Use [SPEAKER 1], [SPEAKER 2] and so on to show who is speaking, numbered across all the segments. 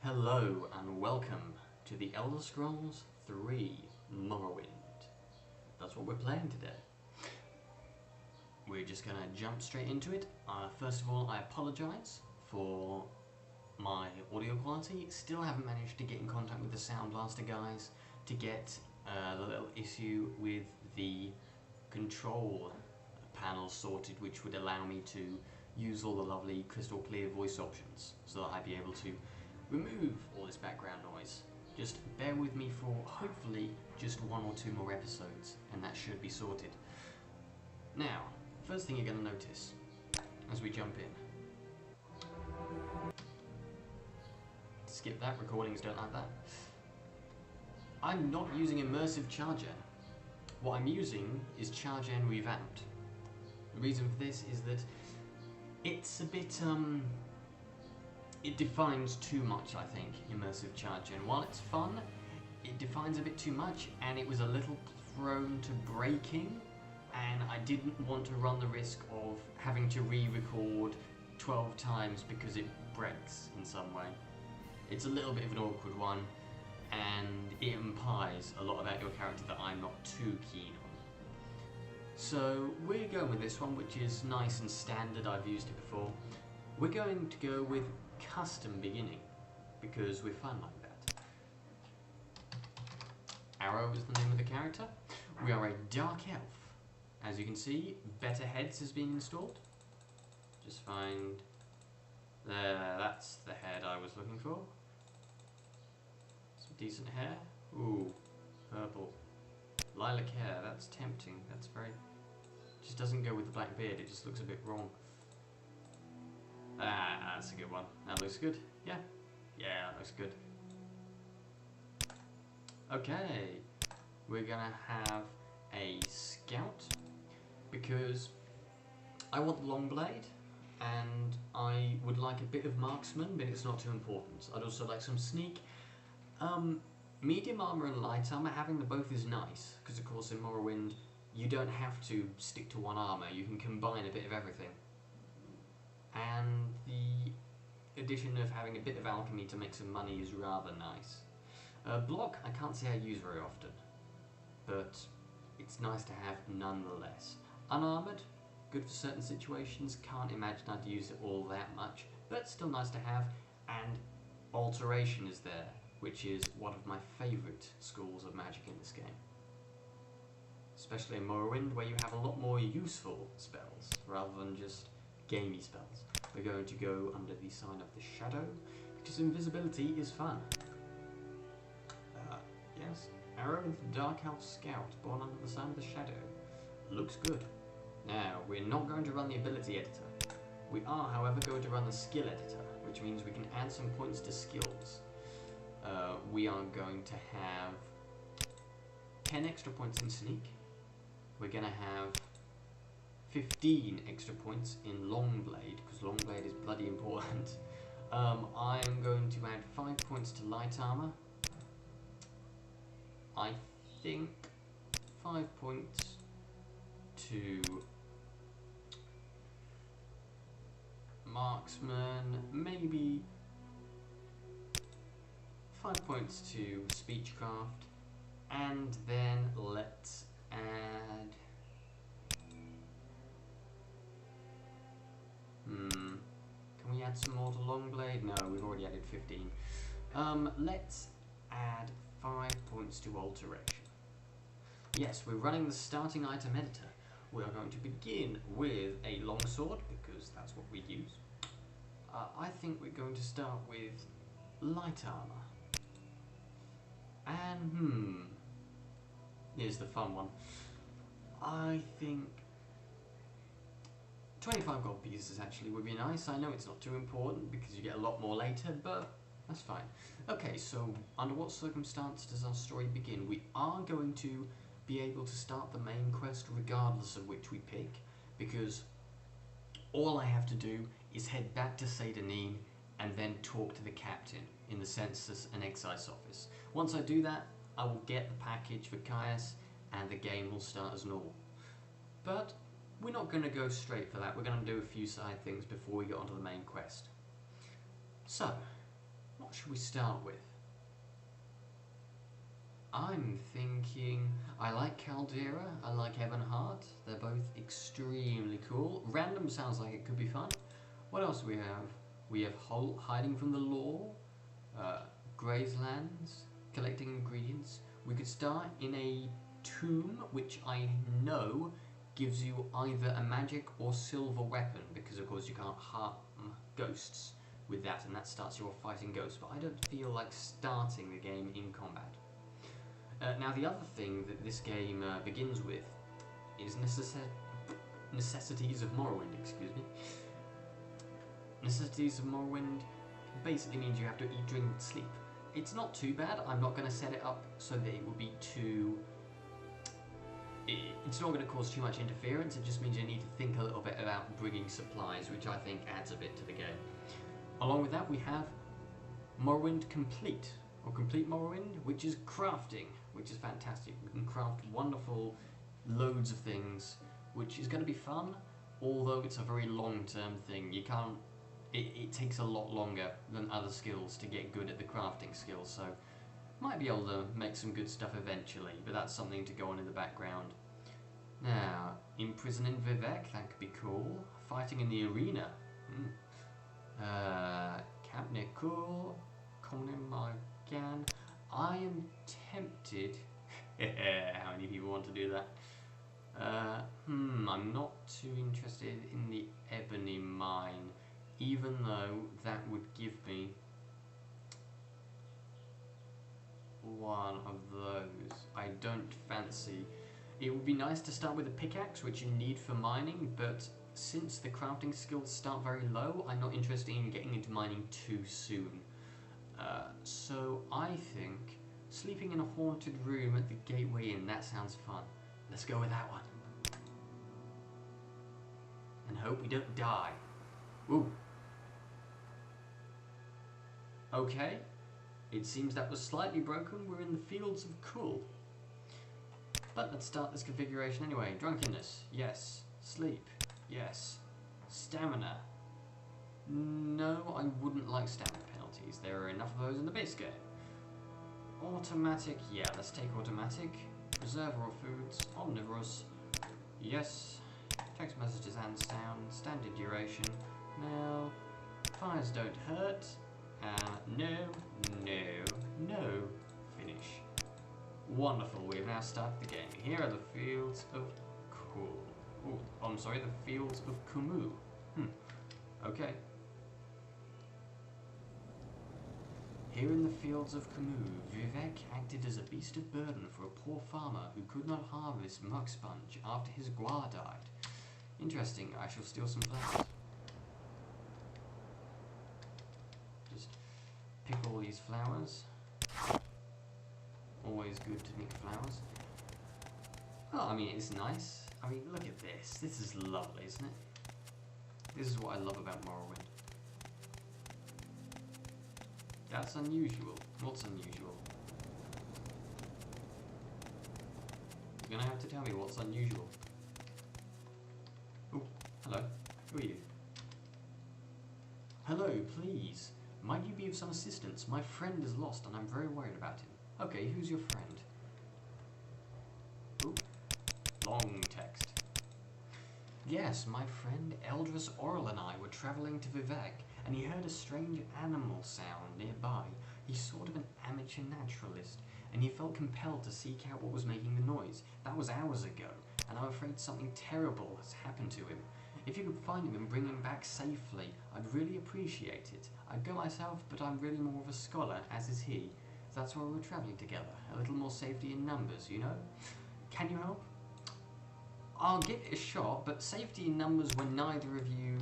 [SPEAKER 1] Hello and welcome to the Elder Scrolls 3 Morrowind. That's what we're playing today. We're just gonna jump straight into it. First of all, I apologise for my audio quality. Still haven't managed to get in contact with the Sound Blaster guys to get the little issue with the control panel sorted, which would allow me to use all the lovely crystal clear voice options so that I'd be able to remove all this background noise. Just bear with me for hopefully just one or two more episodes and that should be sorted. Now, first thing you're going to notice as we jump in. Skip that, recordings don't like that. I'm not using immersive Chargen. What I'm using is Chargen Revamped. The reason for this is that it's a bit, it defines too much, I think, immersive Chargen. While it's fun, it defines a bit too much, and it was a little prone to breaking, and I didn't want to run the risk of having to re-record 12 times because it breaks in some way. It's a little bit of an awkward one, and it implies a lot about your character that I'm not too keen on. So we're going with this one, which is nice and standard. I've used it before. We're going to go with custom beginning because we're fun like that. Arrow is the name of the character. We are a dark elf. As you can see, Better Heads has been installed. Just find there. That's the head I was looking for. Some decent hair. Ooh, purple. Lilac hair. That's tempting. That's very. Just doesn't go with the black beard. It just looks a bit wrong. Ah, that's a good one. That looks good. Yeah. Yeah, that looks good. Okay. We're gonna have a scout because I want the long blade and I would like a bit of marksman, but it's not too important. I'd also like some sneak. Medium armor and light armor, having them both is nice because of course in Morrowind you don't have to stick to one armor. You can combine a bit of everything. And the addition of having a bit of alchemy to make some money is rather nice. Block, I can't say I use very often, but it's nice to have nonetheless. Unarmoured, good for certain situations, can't imagine I'd use it all that much, but still nice to have. And alteration is there, which is one of my favourite schools of magic in this game. Especially in Morrowind, where you have a lot more useful spells, rather than just gamey spells. We're going to go under the sign of the shadow, because invisibility is fun. Yes, Arrow of the Dark Elf Scout, born under the sign of the shadow. Looks good. Now, we're not going to run the ability editor. We are, however, going to run the skill editor, which means we can add some points to skills. We are going to have 10 extra points in sneak. We're going to have 15 extra points in Longblade, because Longblade is bloody important. I am going to add 5 points to light armor. I think 5 points to marksman, maybe 5 points to speechcraft, and then let's add can we add some more to Longblade? No, we've already added 15. Let's add 5 points to Alteration. Yes, we're running the starting item editor. We are going to begin with a longsword, because that's what we use. I think we're going to start with light armor. And, here's the fun one. I think 25 gold pieces actually would be nice. I know it's not too important because you get a lot more later, but that's fine. Okay, so under what circumstance does our story begin? We are going to be able to start the main quest regardless of which we pick, because all I have to do is head back to Seydanine and then talk to the captain in the census and excise office. Once I do that, I will get the package for Caius and the game will start as normal. But we're not going to go straight for that. We're going to do a few side things before we get onto the main quest. So, what what should we start with? I'm thinking, I like Caldera, I like Ebonheart, they're both extremely cool. Random sounds like it could be fun. What else do we have? We have Hiding from the Law, Grazelands, collecting ingredients. We could start in a tomb, which I know gives you either a magic or silver weapon, because of course you can't harm ghosts with that, and that starts you off fighting ghosts, but I don't feel like starting the game in combat. Now the other thing that this game begins with is Necessities of Morrowind, excuse me. Necessities of Morrowind basically means you have to eat, drink, sleep. It's not too bad. I'm not going to set it up so that it will be too... It's not going to cause too much interference. It just means you need to think a little bit about bringing supplies, which I think adds a bit to the game. Along with that, we have Morrowind Complete, or Complete Morrowind, which is crafting, which is fantastic. We can craft wonderful loads of things, which is going to be fun, although it's a very long-term thing. You can't... It takes a lot longer than other skills to get good at the crafting skills, so might be able to make some good stuff eventually, but that's something to go on in the background. Now, imprisoning Vivek, that could be cool. Fighting in the arena. Camp Nicole, Conan Margan. I am tempted. How many people want to do that? I'm not too interested in the Ebony Mine, even though that would give me one of those. I don't fancy. It would be nice to start with a pickaxe, which you need for mining, but since the crafting skills start very low, I'm not interested in getting into mining too soon. So I think sleeping in a haunted room at the Gateway Inn, that sounds fun. Let's go with that one. And hope we don't die. Ooh. Okay. It seems that was slightly broken. We're in the Fields of Cool. But let's start this configuration anyway. Drunkenness, yes. Sleep, yes. Stamina. No, I wouldn't like stamina penalties. There are enough of those in the base game. Automatic, yeah, let's take automatic. Preserver of foods, omnivorous, yes. Text messages and sound, standard duration. Now, fires don't hurt. No, finish. Wonderful, we have now started the game. Here are the Fields of Cool. Oh, I'm sorry, the Fields of Kumu. Okay. Here in the Fields of Kumu, Vivek acted as a beast of burden for a poor farmer who could not harvest muck sponge after his guar died. Interesting, I shall steal some flowers. Just pick all these flowers. Always good to pick flowers. Oh, I mean, it's nice. I mean, look at this. This is lovely, isn't it? This is what I love about Morrowind. That's unusual. What's unusual? You're gonna have to tell me what's unusual. Oh, hello. Who are you? Hello, please. Might you be of some assistance? My friend is lost and I'm very worried about him. Okay, who's your friend? Ooh, long text. Yes, my friend Eldris Oral and I were travelling to Vivek, and he heard a strange animal sound nearby. He's sort of an amateur naturalist, and he felt compelled to seek out what was making the noise. That was hours ago, and I'm afraid something terrible has happened to him. If you could find him and bring him back safely, I'd really appreciate it. I'd go myself, but I'm really more of a scholar, as is he. That's why we're travelling together. A little more safety in numbers, you know? Can you help? I'll give it a shot, but safety in numbers when neither of you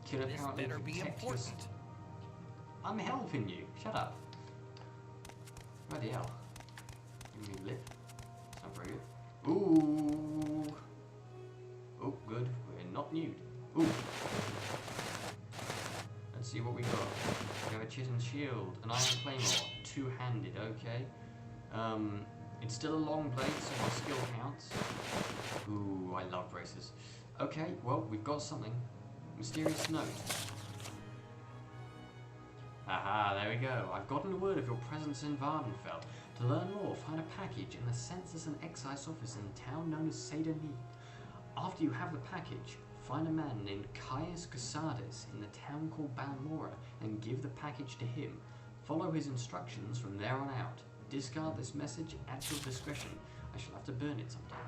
[SPEAKER 1] can apparently
[SPEAKER 2] better be important.
[SPEAKER 1] I'm helping you. Shut up. Bloody hell. Give me lip. It's not very good. Ooh. Oh, good. We're not nude. Ooh. Let's see what we got. We have a chitin shield, an iron claymore, two-handed. Okay. It's still a long blade, so my skill counts. Ooh, I love braces. Okay, well, we've got something. Mysterious note. Aha, there we go. I've gotten word of your presence in Vardenfell. To learn more, find a package in the Census and Excise office in a town known as Sadani. After you have the package, find a man named Caius Casades in the town called Balmora and give the package to him. Follow his instructions from there on out. Discard this message at your discretion. I shall have to burn it sometime.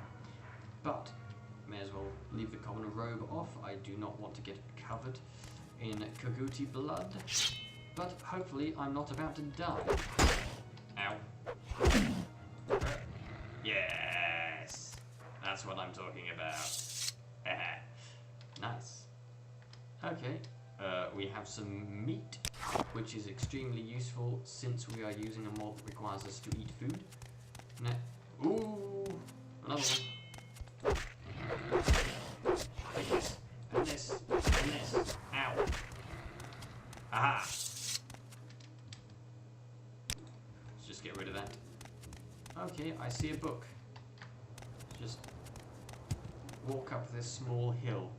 [SPEAKER 1] But, may as well leave the common robe off. I do not want to get covered in Koguti blood. But hopefully I'm not about to die. Ow. Yes! That's what I'm talking about. Nice. Okay, we have some meat, which is extremely useful since we are using a mod that requires us to eat food. Ooh! Another one. Take this, and this, and this. Ow. Aha! Let's just get rid of that. Okay, I see a book. Just walk up this small hill.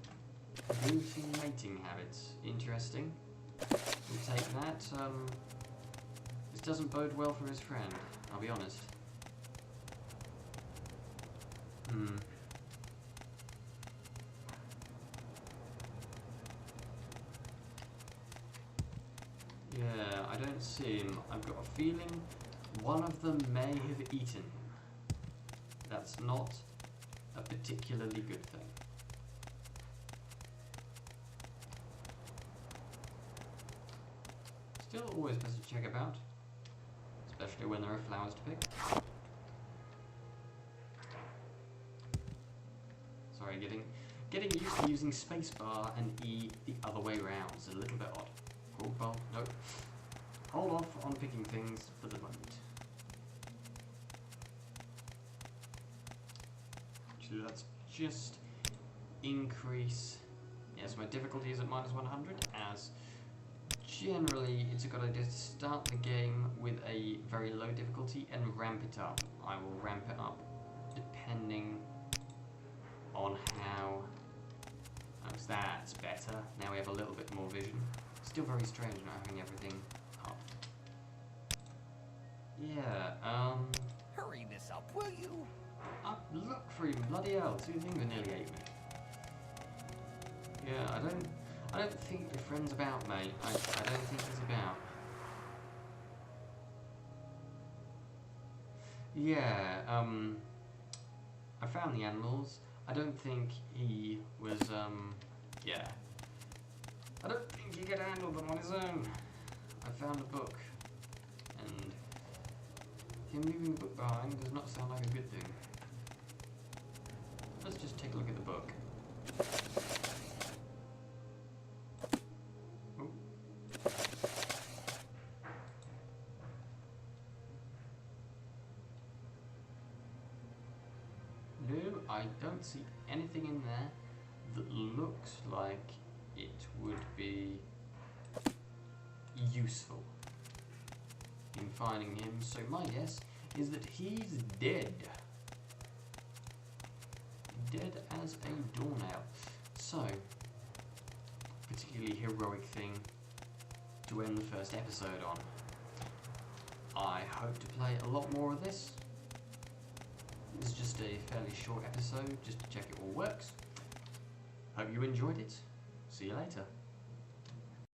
[SPEAKER 1] Routine mating habits. Interesting. We'll take that. This doesn't bode well for his friend, I'll be honest. Yeah, I don't see him. I've got a feeling one of them may have eaten him. That's not a particularly good thing. Still always best to check about, especially when there are flowers to pick. Sorry, getting used to using spacebar and E the other way round is a little bit odd. Oh, well, no. Hold off on picking things for the moment. Actually, let's just increase. Yes, my difficulty is at -100, as generally it's a good idea to start the game with a very low difficulty and ramp it up. I will ramp it up depending on how. Oh, that's better. Now we have a little bit more vision. Still very strange not having everything up. Yeah,
[SPEAKER 2] Hurry this up, will you?
[SPEAKER 1] Look for him, bloody hell, 2 things that nearly ate me. Yeah, I don't think your friend's about, mate. I don't think he's about. Yeah, I found the animals. I don't think he was, yeah. I don't think he could handle them on his own. I found a book, and him leaving the book behind does not sound like a good thing. Let's just take a look at the book. Oh. No, I don't see anything in there that looks like it would be useful in finding him, so my guess is that he's dead. Dead as a doornail. So, particularly heroic thing to end the first episode on. I hope to play a lot more of this. This is just a fairly short episode, just to check it all works. Hope you enjoyed it. See you later.